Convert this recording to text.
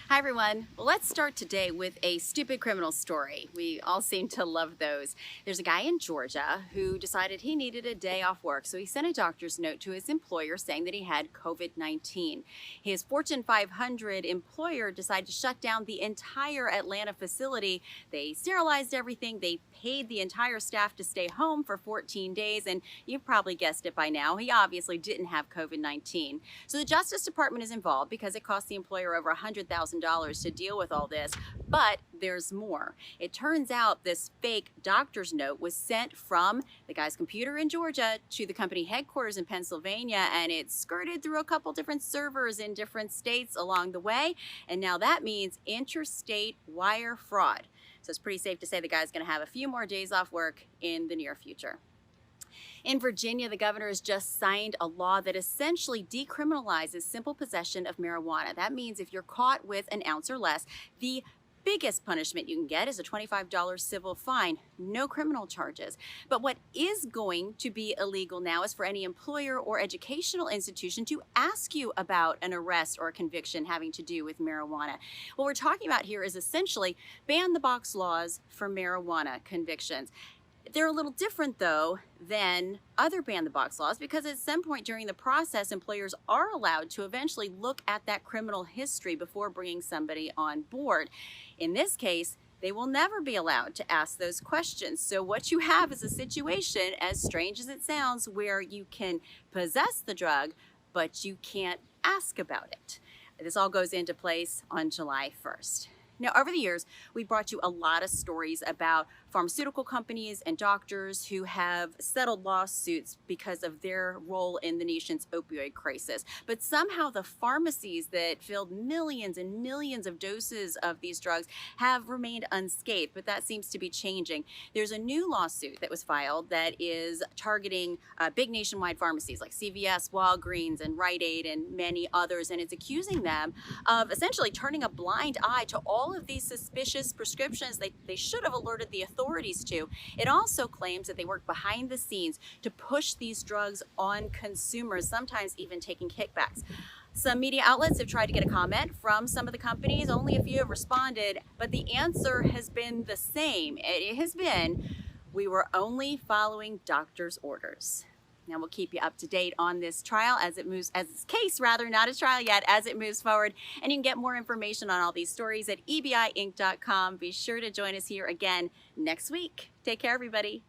Hi everyone. Well, let's start today with a stupid criminal story. We all seem to love those. There's a guy in Georgia who decided he needed a day off work, so he sent a doctor's note to his employer saying that he had COVID-19. His Fortune 500 employer decided to shut down the entire Atlanta facility. They sterilized everything. They paid the entire staff to stay home for 14 days, and you've probably guessed it by now. He obviously didn't have COVID-19. So the Justice Department is involved because it cost the employer over $100,000 to deal with all this, but there's more. It turns out this fake doctor's note was sent from the guy's computer in Georgia to the company headquarters in Pennsylvania, and it skirted through a couple different servers in different states along the way, and now that means interstate wire fraud. So it's pretty safe to say the guy's going to have a few more days off work in the near future. In Virginia, the governor has just signed a law that essentially decriminalizes simple possession of marijuana. That means if you're caught with an ounce or less, the biggest punishment you can get is a $25 civil fine, no criminal charges. But what is going to be illegal now is for any employer or educational institution to ask you about an arrest or a conviction having to do with marijuana. What we're talking about here is essentially ban the box laws for marijuana convictions. They're a little different, though, than other ban-the-box laws because at some point during the process, employers are allowed to eventually look at that criminal history before bringing somebody on board. In this case, they will never be allowed to ask those questions. So what you have is a situation, as strange as it sounds, where you can possess the drug, but you can't ask about it. This all goes into place on July 1st. Now, over the years, we've brought you a lot of stories about pharmaceutical companies and doctors who have settled lawsuits because of their role in the nation's opioid crisis. But somehow the pharmacies that filled millions and millions of doses of these drugs have remained unscathed, but that seems to be changing. There's a new lawsuit that was filed that is targeting big nationwide pharmacies like CVS, Walgreens, and Rite Aid, and many others, and it's accusing them of essentially turning a blind eye to all of these suspicious prescriptions they should have alerted the authorities to. It also claims that they work behind the scenes to push these drugs on consumers, sometimes even taking kickbacks. Some media outlets have tried to get a comment from some of the companies. Only a few have responded, but the answer has been the same. It has been, we were only following doctor's orders. Now we'll keep you up to date on this trial as it moves, as this case rather, not a trial yet, as it moves forward. And you can get more information on all these stories at ebiinc.com. Be sure to join us here again next week. Take care, everybody.